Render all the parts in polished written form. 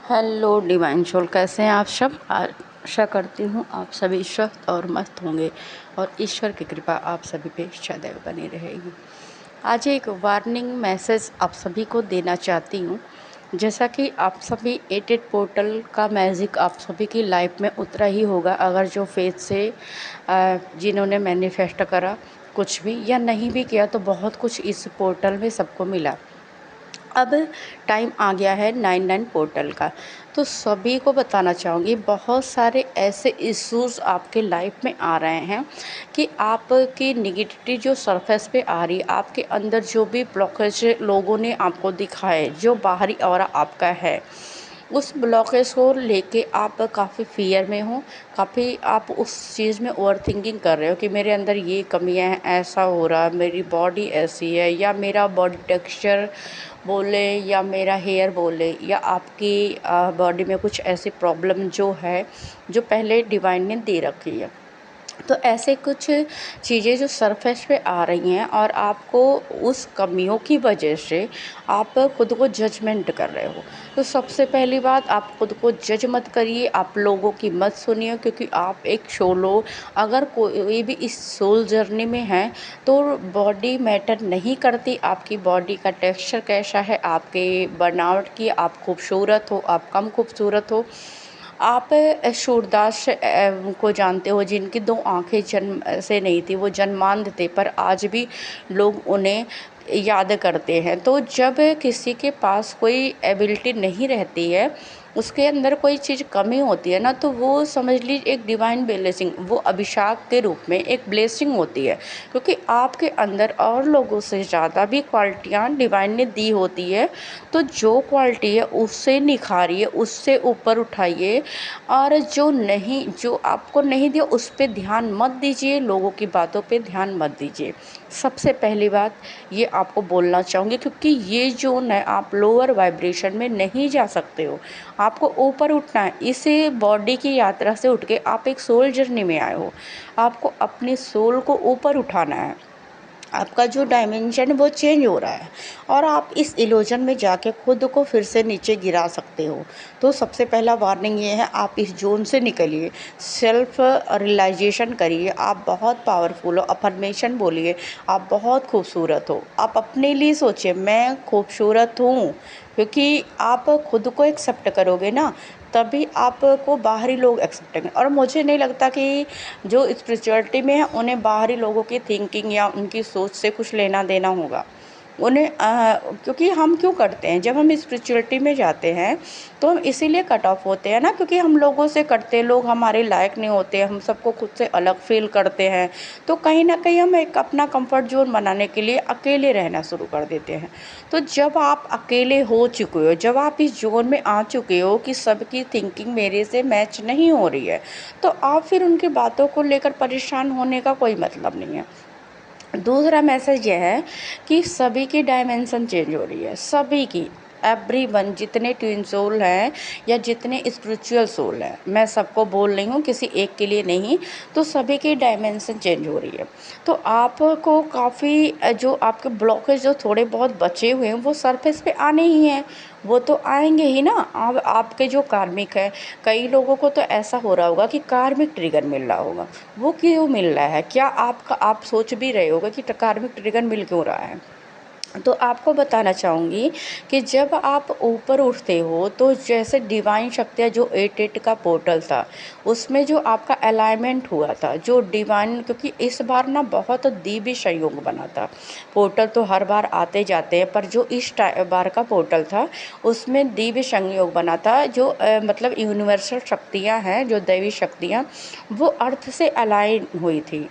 Hello divine soul, कैसे हैं आप सब। आशा करती हूँ आप सभी स्वस्थ और मस्त होंगे और ईश्वर की कृपा आप सभी पे सदैव बनी रहेगी। आज एक वार्निंग मैसेज आप सभी को देना चाहती हूँ। जैसा कि आप सभी 88 पोर्टल का मैजिक आप सभी की लाइफ में उतरा ही होगा, अगर जो फेथ से जिन्होंने मैनिफेस्ट करा कुछ भी या नहीं भी किया तो बहुत कुछ इस पोर्टल में सबको मिला। अब टाइम आ गया है 99 पोर्टल का, तो सभी को बताना चाहूँगी बहुत सारे ऐसे इश्यूज़ आपके लाइफ में आ रहे हैं कि आपकी निगेटिविटी जो सरफेस पे आ रही है, आपके अंदर जो भी ब्लॉकेज लोगों ने आपको दिखाए, जो बाहरी ऑरा आपका है, उस ब्लॉकेज को लेके आप काफ़ी फियर में हो। काफ़ी आप उस चीज़ में ओवर थिंकिंग कर रहे हो कि मेरे अंदर ये कमियां हैं, ऐसा हो रहा है, मेरी बॉडी ऐसी है, या मेरा बॉडी टेक्सचर बोले या मेरा हेयर बोले, या आपकी बॉडी में कुछ ऐसी प्रॉब्लम जो है जो पहले डिवाइन ने दे रखी है। तो ऐसे कुछ चीज़ें जो सरफेस पे आ रही हैं और आपको उस कमियों की वजह से आप खुद को जजमेंट कर रहे हो। तो सबसे पहली बात, आप खुद को जज मत करिए, आप लोगों की मत सुनिए, क्योंकि आप एक सोलो, अगर कोई भी इस सोल जर्नी में है तो बॉडी मैटर नहीं करती। आपकी बॉडी का टेक्सचर कैसा है, आपके बनावट की, आप खूबसूरत हो, आप कम खूबसूरत हो। आप सूरदास को जानते हो, जिनकी 2 आँखें जन्म से नहीं थी, वो जन्मांध थे, पर आज भी लोग उन्हें याद करते हैं। तो जब किसी के पास कोई एबिलिटी नहीं रहती है, उसके अंदर कोई चीज़ कमी होती है ना, तो वो समझ लीजिए एक डिवाइन ब्लेसिंग, वो अभिशाप के रूप में एक ब्लेसिंग होती है, क्योंकि आपके अंदर और लोगों से ज़्यादा भी क्वालिटियाँ डिवाइन ने दी होती है। तो जो क्वालिटी है उससे निखारिए, उससे ऊपर उठाइए, और जो आपको नहीं दिया उस पे ध्यान मत दीजिए, लोगों की बातों पे ध्यान मत दीजिए। सबसे पहली बात ये आपको बोलना चाहूँगी, क्योंकि ये ज़ोन है, आप लोअर वाइब्रेशन में नहीं जा सकते हो, आपको ऊपर उठना है। इसे बॉडी की यात्रा से उठ के आप एक सोल जर्नी में आए हो, आपको अपनी सोल को ऊपर उठाना है। आपका जो डायमेंशन है वो चेंज हो रहा है और आप इस इल्यूजन में जाके खुद को फिर से नीचे गिरा सकते हो। तो सबसे पहला वार्निंग ये है, आप इस जोन से निकलिए, सेल्फ रियलाइजेशन करिए, आप बहुत पावरफुल हो, अफर्मेशन बोलिए, आप बहुत खूबसूरत हो। आप अपने लिए सोचिए, मैं खूबसूरत हूँ, क्योंकि आप खुद को एक्सेप्ट करोगे ना, तभी आपको बाहरी लोग एक्सेप्ट करेंगे। और मुझे नहीं लगता कि जो स्पिरिचुअलिटी में है उन्हें बाहरी लोगों की थिंकिंग या उनकी सोच से कुछ लेना देना होगा उन्हें। क्योंकि हम क्यों करते हैं, जब हम स्पिरिचुअलिटी में जाते हैं तो हम इसीलिए कट ऑफ होते हैं ना, क्योंकि हम लोगों से कटते, लोग हमारे लायक नहीं होते, हम सबको खुद से अलग फील करते हैं। तो कहीं ना कहीं हम एक अपना कंफर्ट जोन बनाने के लिए अकेले रहना शुरू कर देते हैं। तो जब आप अकेले हो चुके हो, जब आप इस जोन में आ चुके हो कि सबकी थिंकिंग मेरे से मैच नहीं हो रही है, तो आप फिर उनकी बातों को लेकर परेशान होने का कोई मतलब नहीं है। दूसरा मैसेज यह है कि सभी की डायमेंशन चेंज हो रही है, सभी की, एवरीवन, जितने ट्विन सोल हैं या जितने स्पिरिचुअल सोल हैं, मैं सबको बोल रही हूँ, किसी एक के लिए नहीं। तो सभी की डायमेंशन चेंज हो रही है। तो आपको काफ़ी जो आपके ब्लॉकेज जो थोड़े बहुत बचे हुए हैं वो सरफेस पे आने ही हैं, वो तो आएंगे ही ना। अब आपके जो कार्मिक है, कई लोगों को तो ऐसा हो रहा होगा कि कार्मिक ट्रिगर मिल रहा होगा। वो क्यों मिल रहा है, क्या आप सोच भी रहे होगा कि कार्मिक ट्रिगर मिल क्यों रहा है। तो आपको बताना चाहूँगी कि जब आप ऊपर उठते हो तो जैसे डिवाइन शक्तियाँ, जो 88 का पोर्टल था उसमें जो आपका अलाइनमेंट हुआ था, जो डिवाइन, क्योंकि इस बार ना बहुत दिव्य संयोग बना था। पोर्टल तो हर बार आते जाते हैं, पर जो इस बार का पोर्टल था उसमें दिव्य संयोग बना था, जो मतलब यूनिवर्सल शक्तियाँ हैं, जो दैवी शक्तियाँ, वो अर्थ से अलाइन हुई थी,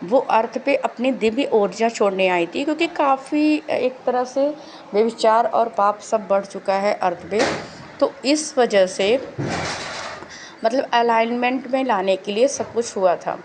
वो अर्थ पे अपनी दिव्य ऊर्जा छोड़ने आई थी, क्योंकि काफ़ी एक तरह से व्यभिचार और पाप सब बढ़ चुका है अर्थ पे। तो इस वजह से मतलब अलाइनमेंट में लाने के लिए सब कुछ हुआ था।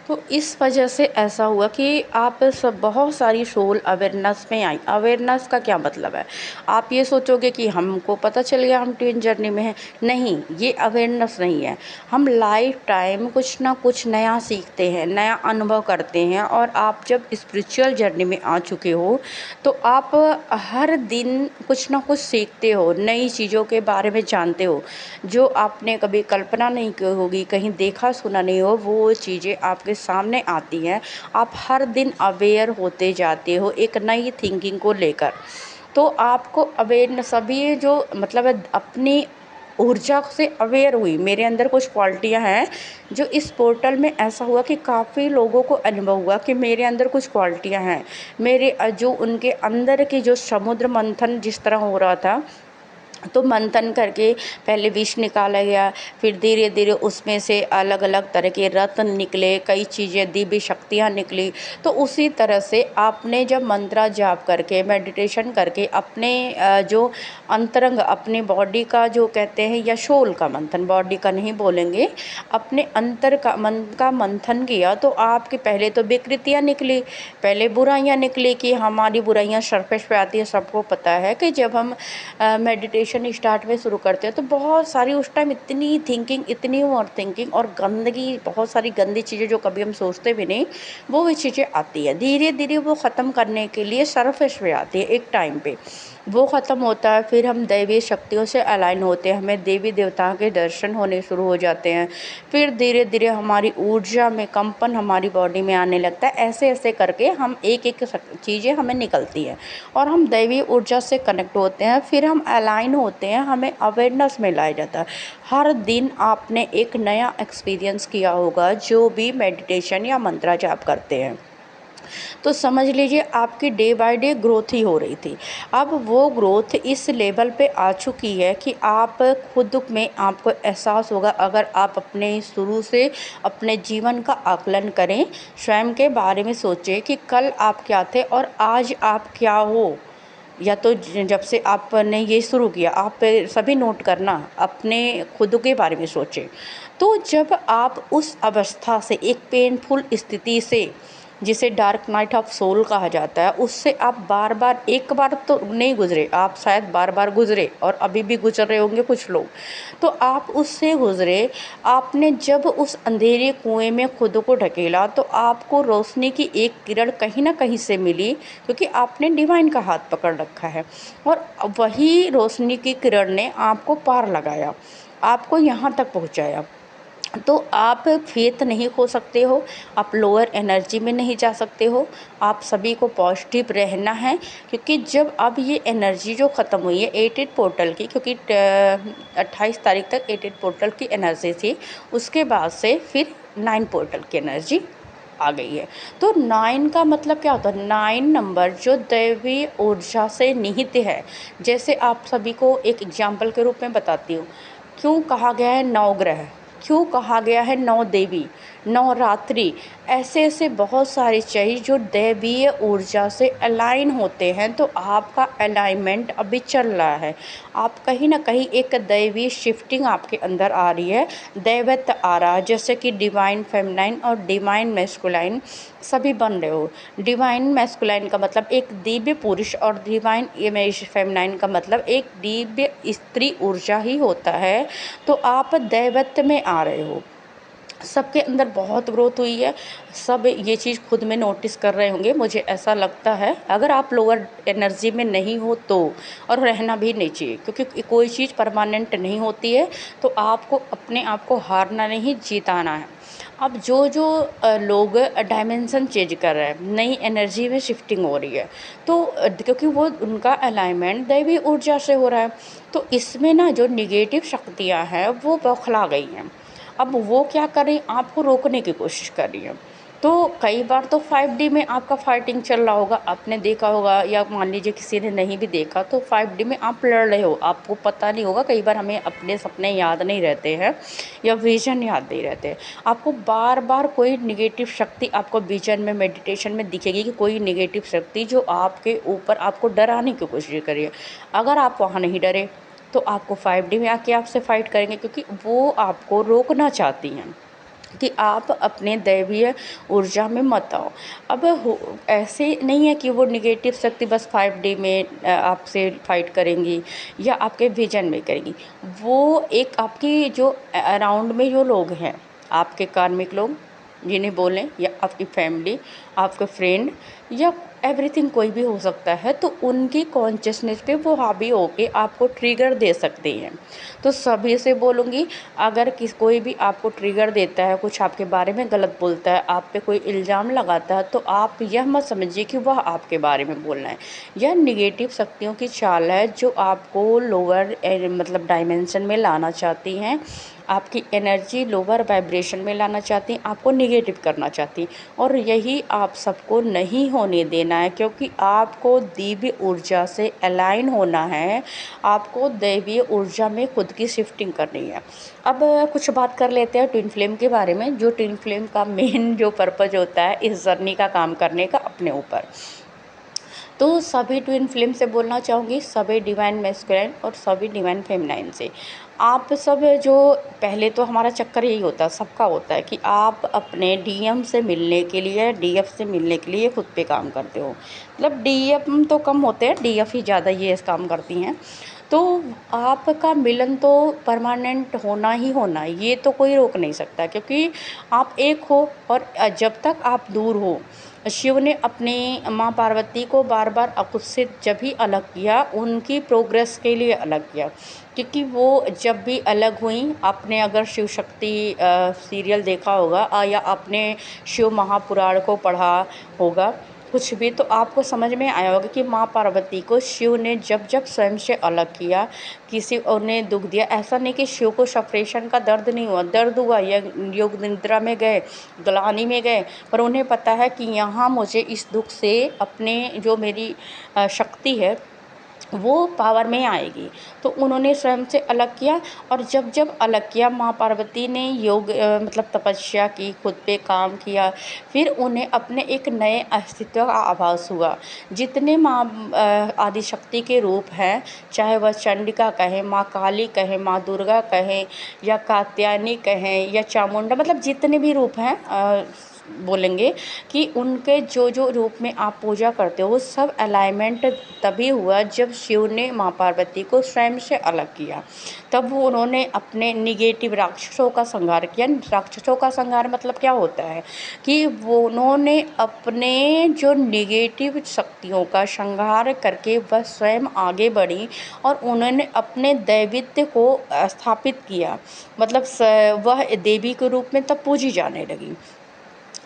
तो इस वजह से ऐसा हुआ कि आप सब बहुत सारी सोल अवेयरनेस में आई। अवेयरनेस का क्या मतलब है? आप ये सोचोगे कि हमको पता चल गया हम ट्विन जर्नी में हैं, नहीं, ये अवेयरनेस नहीं है। हम लाइफ टाइम कुछ ना कुछ नया सीखते हैं, नया अनुभव करते हैं। और आप जब स्पिरिचुअल जर्नी में आ चुके हो तो आप हर दिन कुछ ना कुछ सीखते हो, नई चीज़ों के बारे में जानते हो, जो आपने कभी कल्पना नहीं की होगी, कहीं देखा सुना नहीं हो, वो चीज़ें आपके सामने आती हैं। आप हर दिन अवेयर होते जाते हो एक नई थिंकिंग को लेकर। तो आपको अवेयर सभी जो मतलब है अपनी ऊर्जा से अवेयर हुई। मेरे अंदर कुछ क्वालिटियाँ हैं जो इस पोर्टल में ऐसा हुआ कि काफ़ी लोगों को अनुभव हुआ कि मेरे अंदर कुछ क्वालिटियाँ हैं। मेरे जो उनके अंदर की जो समुद्र मंथन जिस तरह हो रहा था, तो मंथन करके पहले विष निकाला गया, फिर धीरे धीरे उसमें से अलग अलग तरह के रत्न निकले, कई चीज़ें दिव्य शक्तियाँ निकली। तो उसी तरह से आपने जब मंत्रा जाप करके मेडिटेशन करके अपने जो अंतरंग अपने बॉडी का जो कहते हैं या सोल का मंथन, बॉडी का नहीं बोलेंगे, अपने अंतर का मन का मंथन किया, तो आपके पहले तो विकृतियाँ निकली, पहले बुराइयाँ निकली कि हमारी बुराइयाँ सरफेस पे आती है। सबको पता है कि जब हम मेडिटेशन स्टार्ट में शुरू करते हैं तो बहुत सारी उस टाइम इतनी थिंकिंग, इतनी ओवर थिंकिंग और गंदगी, बहुत सारी गंदी चीज़ें जो कभी हम सोचते भी नहीं, वो भी चीज़ें आती है। धीरे धीरे वो ख़त्म करने के लिए सरफेस पे आती है एक टाइम पे, वो ख़त्म होता है। फिर हम दैवीय शक्तियों से अलाइन होते हैं, हमें देवी देवताओं के दर्शन होने शुरू हो जाते हैं। फिर धीरे धीरे हमारी ऊर्जा में कंपन हमारी बॉडी में आने लगता है। ऐसे ऐसे करके हम एक एक चीज़ें हमें निकलती हैं और हम दैवीय ऊर्जा से कनेक्ट होते हैं। फिर हम अलाइन होते हैं, हमें अवेयरनेस में लाया जाता है। हर दिन आपने एक नया एक्सपीरियंस किया होगा जो भी मेडिटेशन या मंत्रा जाप करते हैं, तो समझ लीजिए आपकी डे बाय डे ग्रोथ ही हो रही थी। अब वो ग्रोथ इस लेवल पे आ चुकी है कि आप खुद में आपको एहसास होगा, अगर आप अपने शुरू से अपने जीवन का आकलन करें, स्वयं के बारे में सोचें कि कल आप क्या थे और आज आप क्या हो। या तो जब से आपने ये शुरू किया, आप सभी नोट करना, अपने खुद के बारे में सोचें। तो जब आप उस अवस्था से, एक पेनफुल स्थिति से, जिसे डार्क नाइट ऑफ सोल कहा जाता है, उससे आप बार बार, एक बार तो नहीं गुजरे, आप शायद बार बार गुजरे और अभी भी गुजर रहे होंगे कुछ लोग, तो आप उससे गुजरे। आपने जब उस अंधेरे कुएं में खुद को ढकेला तो आपको रोशनी की एक किरण कहीं ना कहीं से मिली, क्योंकि आपने डिवाइन का हाथ पकड़ रखा है और वही रोशनी की किरण ने आपको पार लगाया, आपको यहाँ तक पहुँचाया। तो आप फेथ नहीं खो सकते हो, आप लोअर एनर्जी में नहीं जा सकते हो, आप सभी को पॉजिटिव रहना है। क्योंकि जब अब ये एनर्जी जो ख़त्म हुई है 88 पोर्टल की, क्योंकि 28 तारीख तक 88 पोर्टल की एनर्जी थी, उसके बाद से फिर 9 पोर्टल की एनर्जी आ गई है। तो 9 का मतलब क्या होता है? 9 नंबर जो दैवीय ऊर्जा से निहित है। जैसे आप सभी को एक एग्जाम्पल के रूप में बताती हूँ, क्यों कहा गया है 9 ग्रह, क्यों कहा गया है 9 देवी, नवरात्रि, ऐसे ऐसे बहुत सारी चीज़ जो दैवीय ऊर्जा से अलाइन होते हैं। तो आपका अलाइनमेंट अभी चल रहा है, आप कहीं ना कहीं एक दैवीय शिफ्टिंग आपके अंदर आ रही है, दैवत्व आ रहा है, जैसे कि डिवाइन फेमिनाइन और डिवाइन मैस्कुलाइन सभी बन रहे हो। डिवाइन मैस्कुलाइन का मतलब एक दिव्य पुरुष और डिवाइन इमेज फेमिनाइन का मतलब एक दिव्य स्त्री ऊर्जा ही होता है। तो आप दैवत्व में आ रहे हो, सबके अंदर बहुत ग्रोथ हुई है, सब ये चीज़ खुद में नोटिस कर रहे होंगे, मुझे ऐसा लगता है। अगर आप लोअर एनर्जी में नहीं हो तो, और रहना भी नहीं चाहिए, क्योंकि कोई चीज़ परमानेंट नहीं होती है। तो आपको अपने आप को हारना नहीं, जीताना है। अब जो जो लोग डायमेंशन चेंज कर रहे हैं, नई एनर्जी में शिफ्टिंग हो रही है, तो क्योंकि वो उनका अलाइनमेंट दैवी ऊर्जा से हो रहा है, तो इसमें ना जो निगेटिव शक्तियाँ हैं वो बौखला गई हैं। अब वो क्या कर रही हैं? आपको रोकने की कोशिश कर रही हैं। तो कई बार तो 5D में आपका फाइटिंग चल रहा होगा, आपने देखा होगा, या मान लीजिए किसी ने नहीं भी देखा, तो 5D में आप लड़ रहे हो, आपको पता नहीं होगा। कई बार हमें अपने सपने याद नहीं रहते हैं या विजन याद नहीं रहते हैं। आपको बार बार कोई निगेटिव शक्ति आपको विजन में, मेडिटेशन में दिखेगी कि कोई निगेटिव शक्ति जो आपके ऊपर आपको डराने की कोशिश कर रही है। अगर आप वहाँ नहीं डरे तो आपको 5D में आके आपसे फाइट करेंगे, क्योंकि वो आपको रोकना चाहती हैं। कि आप अपने दैवीय ऊर्जा में मत आओ। अब हो ऐसे नहीं है कि वो नेगेटिव शक्ति बस 5D में आपसे फाइट करेंगी या आपके विजन में करेंगी। वो एक आपकी जो अराउंड में जो लोग हैं, आपके कार्मिक लोग जिन्हें बोलें, या आपकी फैमिली, आपके फ्रेंड, या एवरीथिंग कोई भी हो सकता है, तो उनकी कॉन्शियसनेस पे वो हावी होके आपको ट्रिगर दे सकते हैं। तो सभी से बोलूँगी, अगर कोई भी आपको ट्रिगर देता है, कुछ आपके बारे में गलत बोलता है, आप पे कोई इल्ज़ाम लगाता है, तो आप यह मत समझिए कि वह आपके बारे में बोल रहा है। यह निगेटिव शक्तियों की चाल है जो आपको लोअर मतलब डायमेंशन में लाना चाहती हैं, आपकी एनर्जी लोअर वाइब्रेशन में लाना चाहती हैं, आपको निगेटिव करना चाहती हैं, और यही आप सबको नहीं होने देना है, क्योंकि आपको दिव्य ऊर्जा से अलाइन होना है, आपको दैवीय ऊर्जा में खुद की शिफ्टिंग करनी है। अब कुछ बात कर लेते हैं ट्विन फ्लेम के बारे में, जो ट्विन फ्लेम का मेन जो पर्पज़ होता है इस जर्नी का काम करने का अपने ऊपर। तो सभी ट्विन फ्लेम से बोलना चाहूँगी, सभी डिवाइन मैस्कुलिन और सभी डिवाइन फेमिनाइन से, आप सब जो पहले तो हमारा चक्कर यही होता है, सबका होता है कि आप अपने डीएम से मिलने के लिए, डीएफ से मिलने के लिए खुद पे काम करते हो। मतलब डीएम तो कम होते हैं, डीएफ ही ज़्यादा ये काम करती हैं। तो आपका मिलन तो परमानेंट होना ही होना है, ये तो कोई रोक नहीं सकता, क्योंकि आप एक हो। और जब तक आप दूर हो, शिव ने अपनी माँ पार्वती को बार बार खुद से जब भी अलग किया, उनकी प्रोग्रेस के लिए अलग किया, क्योंकि वो जब भी अलग हुई, आपने अगर शिव शक्ति सीरियल देखा होगा या आपने शिव महापुराण को पढ़ा होगा कुछ भी, तो आपको समझ में आया होगा कि माँ पार्वती को शिव ने जब जब स्वयं से अलग किया, किसी और ने दुख दिया, ऐसा नहीं कि शिव को सेपरेशन का दर्द नहीं हुआ, दर्द हुआ, या योग निद्रा में गए, ग्लानि में गए, पर उन्हें पता है कि यहाँ मुझे इस दुख से अपने जो मेरी शक्ति है वो पावर में आएगी। तो उन्होंने स्वयं से अलग किया, और जब जब अलग किया, माँ पार्वती ने योग मतलब तपस्या की, खुद पे काम किया, फिर उन्हें अपने एक नए अस्तित्व का आभास हुआ। जितने माँ आदिशक्ति के रूप हैं, चाहे वह चंडिका कहें, माँ काली कहें, माँ दुर्गा कहें, या कात्यायनी कहें, या चामुंडा, मतलब जितने भी रूप हैं बोलेंगे कि उनके जो जो रूप में आप पूजा करते हो, वो सब अलाइनमेंट तभी हुआ जब शिव ने माँ पार्वती को स्वयं से अलग किया। तब वो उन्होंने अपने निगेटिव राक्षसों का संहार किया। राक्षसों का संहार मतलब क्या होता है कि वो उन्होंने अपने जो निगेटिव शक्तियों का संहार करके वह स्वयं आगे बढ़ी, और उन्होंने अपने दैवित्व को स्थापित किया। मतलब वह देवी के रूप में तब पूजी जाने लगी,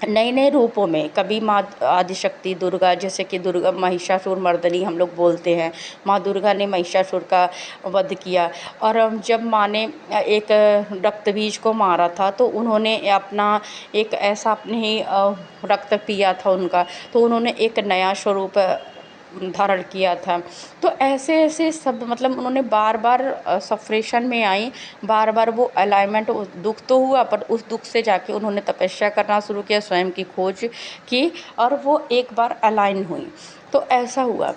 नए नए रूपों में। कभी माँ आदिशक्ति दुर्गा, जैसे कि दुर्गा महिषासुर मर्दनी हम लोग बोलते हैं, माँ दुर्गा ने महिषासुर का वध किया। और जब माँ ने एक रक्त बीज को मारा था, तो उन्होंने अपना एक ऐसा अपने ही रक्त पिया था उनका, तो उन्होंने एक नया स्वरूप धारण किया था। तो ऐसे ऐसे सब, मतलब उन्होंने बार बार सफरेशन में आई, बार बार वो अलाइनमेंट, दुख तो हुआ, पर उस दुख से जाके उन्होंने तपस्या करना शुरू किया, स्वयं की खोज की, और वो एक बार अलाइन हुई। तो ऐसा हुआ।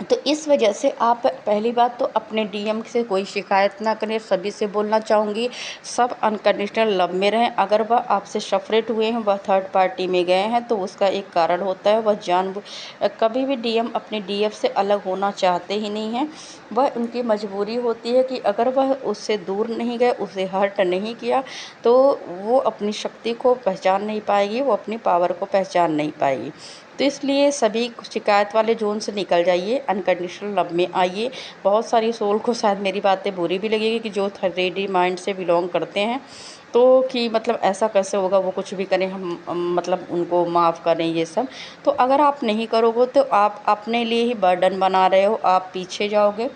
तो इस वजह से आप पहली बात तो अपने डीएम से कोई शिकायत ना करें, सभी से बोलना चाहूँगी, सब अनकंडीशनल लव में रहें। अगर वह आपसे सेपरेट हुए हैं, वह थर्ड पार्टी में गए हैं, तो उसका एक कारण होता है, वह कभी भी डीएम अपने डीएफ से अलग होना चाहते ही नहीं हैं। वह उनकी मजबूरी होती है कि अगर वह उससे दूर नहीं गए, उसे हर्ट नहीं किया, तो वो अपनी शक्ति को पहचान नहीं पाएगी, वो अपनी पावर को पहचान नहीं पाएगी। तो इसलिए सभी शिकायत वाले जोन से निकल जाइए, अनकंडीशनल लव में आइए। बहुत सारी सोल को शायद मेरी बातें बुरी भी लगेगी कि जो रेडी माइंड से बिलोंग करते हैं, तो कि मतलब ऐसा कैसे होगा, वो कुछ भी करें, हम मतलब उनको माफ़ करें, ये सब। तो अगर आप नहीं करोगे तो आप अपने लिए ही बर्डन बना रहे हो, आप पीछे जाओगे,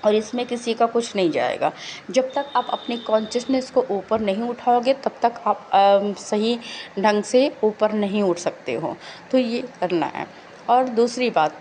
और इसमें किसी का कुछ नहीं जाएगा। जब तक आप अपनी कॉन्शियसनेस को ऊपर नहीं उठाओगे, तब तक आप सही ढंग से ऊपर नहीं उठ सकते हो। तो ये करना है। और दूसरी बात,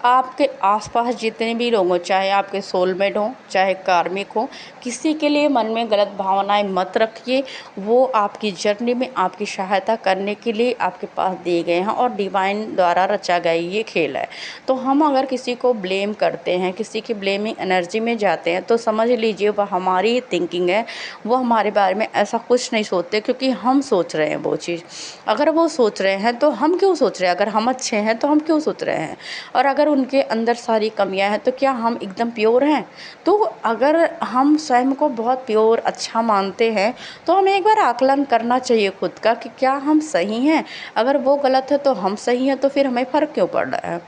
आपके आसपास जितने भी लोग हों, चाहे आपके सोलमेट हों, चाहे कार्मिक हों, किसी के लिए मन में गलत भावनाएं मत रखिए। वो आपकी जर्नी में आपकी सहायता करने के लिए आपके पास दिए गए हैं और डिवाइन द्वारा रचा गया ये खेल है। तो हम अगर किसी को ब्लेम करते हैं, किसी की ब्लेमिंग एनर्जी में जाते हैं, तो समझ लीजिए वह हमारी थिंकिंग है। वो हमारे बारे में ऐसा कुछ नहीं सोचते, क्योंकि हम सोच रहे हैं वो चीज़। अगर वो सोच रहे हैं तो हम क्यों सोच रहे हैं? अगर हम अच्छे हैं तो हम क्यों सोच रहे हैं? और अगर उनके अंदर सारी कमियां हैं तो क्या हम एकदम प्योर हैं? तो अगर हम स्वयं को बहुत प्योर अच्छा मानते हैं तो हमें एक बार आकलन करना चाहिए खुद का कि क्या हम सही हैं? अगर वो गलत है तो हम सही हैं, तो फिर हमें फ़र्क क्यों पड़ रहा है?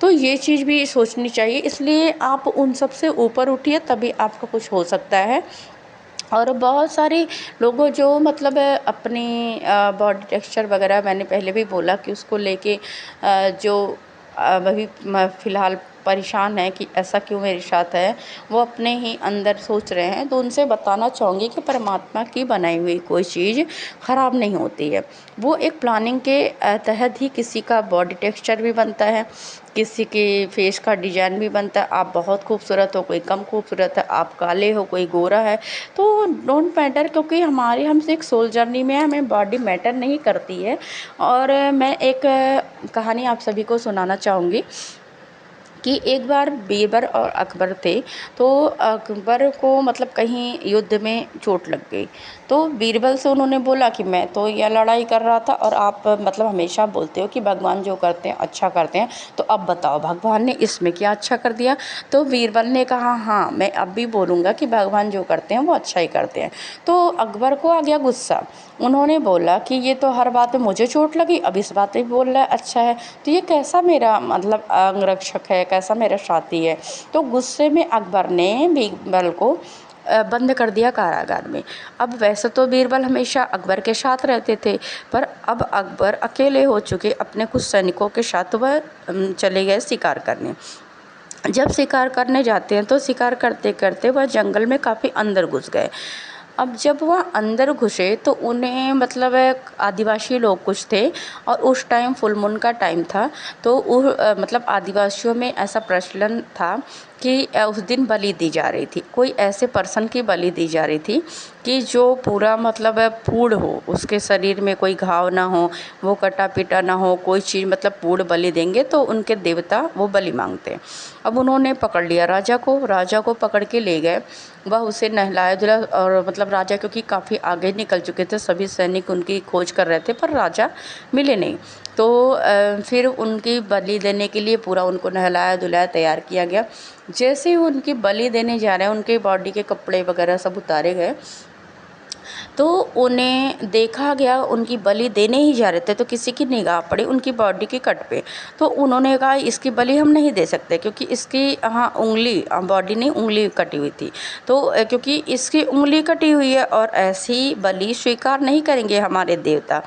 तो ये चीज़ भी सोचनी चाहिए। इसलिए आप उन सब से ऊपर उठिए, तभी आपका कुछ हो सकता है। और बहुत सारे लोगों जो मतलब अपनी बॉडी टेक्सचर वगैरह, मैंने पहले भी बोला कि उसको लेके जो अभी फ़िलहाल परेशान है कि ऐसा क्यों मेरे साथ है, वो अपने ही अंदर सोच रहे हैं। तो उनसे बताना चाहूँगी कि परमात्मा की बनाई हुई कोई चीज़ ख़राब नहीं होती है। वो एक प्लानिंग के तहत ही किसी का बॉडी टेक्सचर भी बनता है, किसी के फेस का डिज़ाइन भी बनता है। आप बहुत खूबसूरत हो, कोई कम खूबसूरत है, आप काले हो, कोई गोरा है, तो डोंट मैटर, क्योंकि हम एक सोल जर्नी में हैं, हमें बॉडी मैटर नहीं करती है। और मैं एक कहानी आप सभी को सुनाना चाहूँगी कि एक बार बीरबल और अकबर थे। तो अकबर को मतलब कहीं युद्ध में चोट लग गई। तो बीरबल से उन्होंने बोला कि मैं तो यह लड़ाई कर रहा था और आप मतलब हमेशा बोलते हो कि भगवान जो करते हैं अच्छा करते हैं, तो अब बताओ भगवान ने इसमें क्या अच्छा कर दिया? तो बीरबल ने कहा हाँ, मैं अब भी बोलूँगा कि भगवान जो करते हैं वो अच्छा ही करते हैं। तो अकबर को आ गया गुस्सा। उन्होंने बोला कि ये तो हर बात में मुझे चोट लगी, अब इस बात पे बोल रहा है अच्छा है, तो ये कैसा मेरा मतलब अंगरक्षक है, कैसा मेरा साथी है? तो गुस्से में अकबर ने बीरबल को बंद कर दिया कारागार में। अब वैसे तो बीरबल हमेशा अकबर के साथ रहते थे, पर अब अकबर अकेले हो चुके अपने कुछ सैनिकों के साथ वह चले गए शिकार करने। जब शिकार करने जाते हैं तो शिकार करते करते वह जंगल में काफ़ी अंदर घुस गए। अब जब वह अंदर घुसे तो उन्हें मतलब आदिवासी लोग कुछ थे और उस टाइम फुल मून का टाइम था। तो मतलब आदिवासियों में ऐसा प्रचलन था कि उस दिन बलि दी जा रही थी, कोई ऐसे पर्सन की बलि दी जा रही थी कि जो पूरा मतलब पूर्ण हो, उसके शरीर में कोई घाव ना हो, वो कटा पिटा ना हो, कोई चीज़ मतलब पूर्ण बलि देंगे तो उनके देवता वो बलि मांगते हैं। अब उन्होंने पकड़ लिया राजा को पकड़ के ले गए। वह उसे नहलाया धुलाया और मतलब राजा क्योंकि काफ़ी आगे निकल चुके थे, सभी सैनिक उनकी खोज कर रहे थे पर राजा मिले नहीं। तो फिर उनकी बलि देने के लिए पूरा उनको नहलाया धुलाया तैयार किया गया। जैसे ही उनकी बलि देने जा रहे हैं, उनके बॉडी के कपड़े वगैरह सब उतारे गए, तो उन्हें देखा गया उनकी बलि देने ही जा रहे थे तो किसी की निगाह पड़ी उनकी बॉडी के कट पे। तो उन्होंने कहा इसकी बलि हम नहीं दे सकते, क्योंकि इसकी उंगली, बॉडी नहीं उंगली कटी हुई थी। तो क्योंकि इसकी उंगली कटी हुई है और ऐसी बलि स्वीकार नहीं करेंगे हमारे देवता।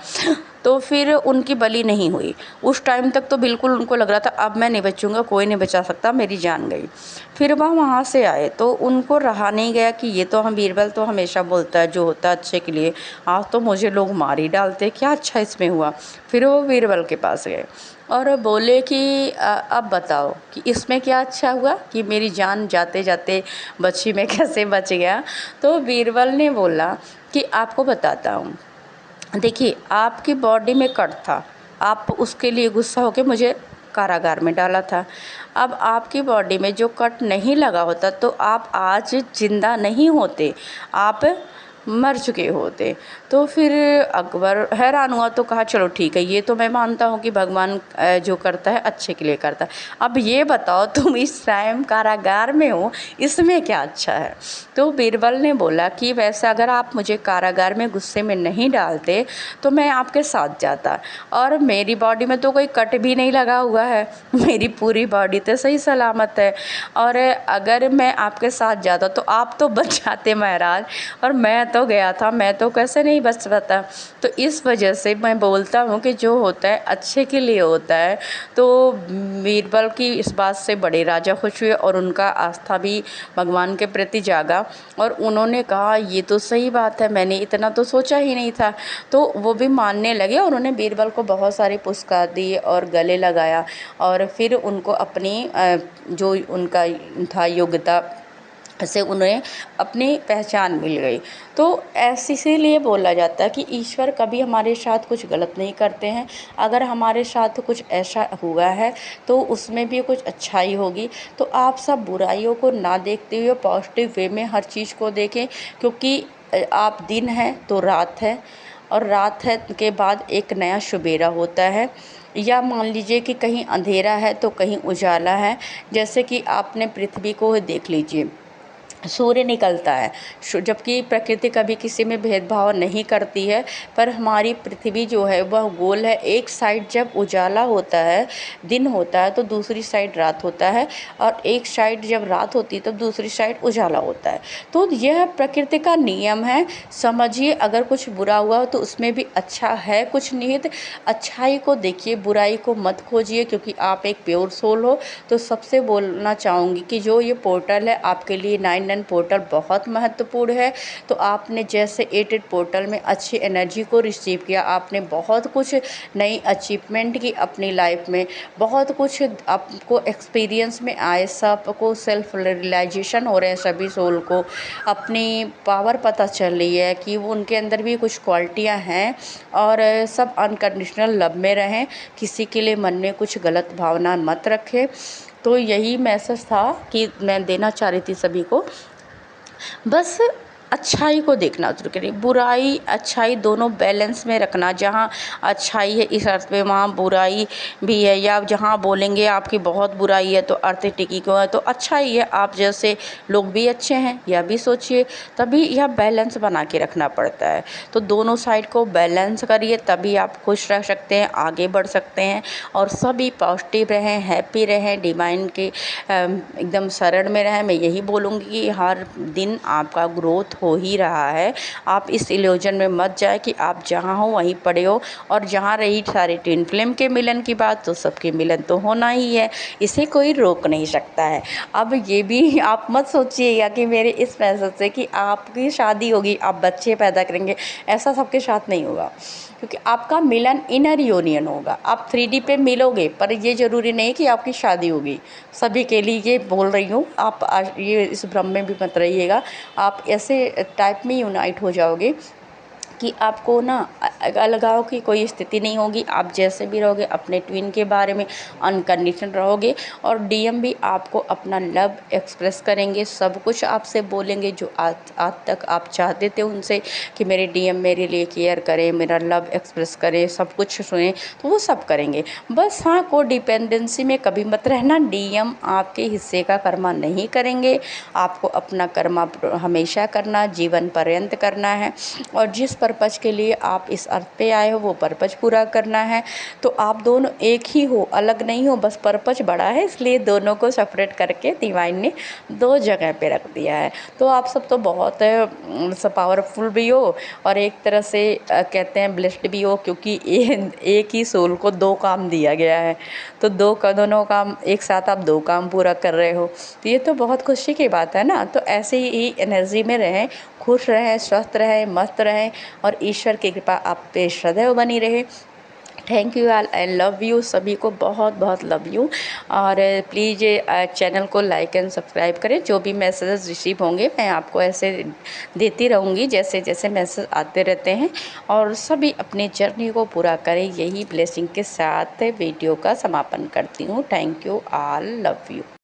तो फिर उनकी बलि नहीं हुई। उस टाइम तक तो बिल्कुल उनको लग रहा था अब मैं नहीं बचूंगा, कोई नहीं बचा सकता, मेरी जान गई। फिर वह वहाँ से आए तो उनको रहा नहीं गया कि ये तो हम बीरबल तो हमेशा बोलता है जो होता है अच्छे के लिए, आज तो मुझे लोग मार ही डालते, क्या अच्छा इसमें हुआ। फिर वो बीरबल के पास गए और बोले कि अब बताओ कि इसमें क्या अच्छा हुआ कि मेरी जान जाते जाते बची, मैं कैसे बच गया? तो बीरबल ने बोला कि आपको बताता हूँ, देखिए आपकी बॉडी में कट था, आप उसके लिए गुस्सा होकर मुझे कारागार में डाला था। अब आपकी बॉडी में जो कट नहीं लगा होता तो आप आज जिंदा नहीं होते, आप मर चुके होते। तो फिर अकबर हैरान हुआ तो कहा चलो ठीक है, ये तो मैं मानता हूँ कि भगवान जो करता है अच्छे के लिए करता है। अब ये बताओ तुम इस टाइम कारागार में हो, इसमें क्या अच्छा है? तो बीरबल ने बोला कि वैसे अगर आप मुझे कारागार में गुस्से में नहीं डालते तो मैं आपके साथ जाता, और मेरी बॉडी में तो कोई कट भी नहीं लगा हुआ है, मेरी पूरी बॉडी तो सही सलामत है। और अगर मैं आपके साथ जाता तो आप तो बच जाते महाराज, और मैं तो गया था, मैं तो कैसे नहीं बच पाता। तो इस वजह से मैं बोलता हूँ कि जो होता है अच्छे के लिए होता है। तो बीरबल की इस बात से बड़े राजा खुश हुए और उनका आस्था भी भगवान के प्रति जागा और उन्होंने कहा ये तो सही बात है, मैंने इतना तो सोचा ही नहीं था। तो वो भी मानने लगे और उन्होंने बीरबल को बहुत सारे पुरस्कार दिए और गले लगाया और फिर उनको अपनी जो उनका था योग्यता से उन्हें अपनी पहचान मिल गई। तो ऐसे इसीलिए बोला जाता है कि ईश्वर कभी हमारे साथ कुछ गलत नहीं करते हैं। अगर हमारे साथ कुछ ऐसा हुआ है तो उसमें भी कुछ अच्छाई होगी। तो आप सब बुराइयों को ना देखते हुए पॉजिटिव वे में हर चीज़ को देखें, क्योंकि आप दिन है तो रात है और रात है के बाद एक नया सुबेरा होता है। या मान लीजिए कि कहीं अंधेरा है तो कहीं उजाला है। जैसे कि आपने पृथ्वी को देख लीजिए, सूर्य निकलता है, जबकि प्रकृति कभी किसी में भेदभाव नहीं करती है, पर हमारी पृथ्वी जो है वह गोल है। एक साइड जब उजाला होता है, दिन होता है, तो दूसरी साइड रात होता है और एक साइड जब रात होती है तो दूसरी साइड उजाला होता है। तो यह प्रकृति का नियम है। समझिए, अगर कुछ बुरा हुआ हो तो उसमें भी अच्छा है कुछ निहित। अच्छाई को देखिए, बुराई को मत खोजिए, क्योंकि आप एक प्योर सोल हो। तो सबसे बोलना चाहूँगी कि जो ये पोर्टल है आपके लिए 99 पोर्टल बहुत महत्वपूर्ण है। तो आपने जैसे 88 पोर्टल में अच्छी एनर्जी को रिसीव किया, आपने बहुत कुछ नई अचीवमेंट की अपनी लाइफ में, बहुत कुछ आपको एक्सपीरियंस में आए, सबको सेल्फ रियलाइजेशन हो रहे हैं, सभी सोल को अपनी पावर पता चल रही है कि वो उनके अंदर भी कुछ क्वालिटियाँ हैं। और सब अनकंडीशनल लव में रहें, किसी के लिए मन में कुछ गलत भावना मत रखें। तो यही मैसेज था कि मैं देना चाह रही थी सभी को। बस अच्छाई को देखना शुरू करिए, बुराई अच्छाई दोनों बैलेंस में रखना। जहाँ अच्छाई है इस अर्थ में वहाँ बुराई भी है, या जहाँ बोलेंगे आपकी बहुत बुराई है तो अर्थ टिकी क्यों है, तो अच्छाई है। आप जैसे लोग भी अच्छे हैं, यह भी सोचिए, तभी यह बैलेंस बना के रखना पड़ता है। तो दोनों साइड को बैलेंस करिए, तभी आप खुश रह सकते हैं, आगे बढ़ सकते हैं और सभी पॉजिटिव रहें, हैप्पी रहें, डिवाइन के एकदम शरण में रहें। मैं यही बोलूँगी कि हर दिन आपका ग्रोथ हो ही रहा है। आप इस इल्यूजन में मत जाए कि आप जहाँ हो वहीं पड़े हो। और जहाँ रही सारी ट्विन फ्लेम के मिलन की बात, तो सबके मिलन तो होना ही है, इसे कोई रोक नहीं सकता है। अब ये भी आप मत सोचिएगा कि मेरे इस मैसेज से कि आपकी शादी होगी, आप बच्चे पैदा करेंगे, ऐसा सबके साथ नहीं होगा। क्योंकि आपका मिलन इनर यूनियन होगा। आप 3D पे मिलोगे, पर ये ज़रूरी नहीं कि आपकी शादी होगी। सभी के लिए ये बोल रही हूँ, आप ये इस भ्रम में भी मत रहिएगा। आप ऐसे टाइप में यूनाइट हो जाओगे कि आपको ना अलगाव की कोई स्थिति नहीं होगी। आप जैसे भी रहोगे अपने ट्विन के बारे में अनकंडीशन रहोगे। और डीएम भी आपको अपना लव एक्सप्रेस करेंगे, सब कुछ आपसे बोलेंगे जो आज तक आप चाहते थे उनसे कि मेरे डीएम मेरे लिए केयर करें, मेरा लव एक्सप्रेस करें, सब कुछ सुने, तो वो सब करेंगे। बस हाँ, को डिपेंडेंसी में कभी मत रहना। डीएम आपके हिस्से का कर्मा नहीं करेंगे, आपको अपना कर्मा हमेशा करना, जीवन पर्यंत करना है। और जिस पर्पज़ के लिए आप इस अर्थ पे आए हो वो पर्पज़ पूरा करना है। तो आप दोनों एक ही हो, अलग नहीं हो, बस पर्पज़ बड़ा है, इसलिए दोनों को सेपरेट करके डिवाइन ने 2 जगह पे रख दिया है। तो आप सब तो बहुत पावरफुल भी हो और एक तरह से कहते हैं ब्लेस्ड भी हो, क्योंकि एक ही सोल को 2 काम दिया गया है। तो दोनों काम एक साथ आप 2 काम पूरा कर रहे हो, तो ये तो बहुत खुशी की बात है ना। तो ऐसे ही एनर्जी में रहें, खुश रहें, स्वस्थ रहें, मस्त रहें और ईश्वर की कृपा आप पे सदैव बनी रहे। Thank you all, I love you, सभी को बहुत बहुत लव यू। और प्लीज़ चैनल को लाइक एंड सब्सक्राइब करें। जो भी मैसेजेस रिसीव होंगे मैं आपको ऐसे देती रहूँगी जैसे जैसे मैसेज आते रहते हैं। और सभी अपनी जर्नी को पूरा करें, यही ब्लेसिंग के साथ वीडियो का समापन करती हूँ। Thank you all, love you.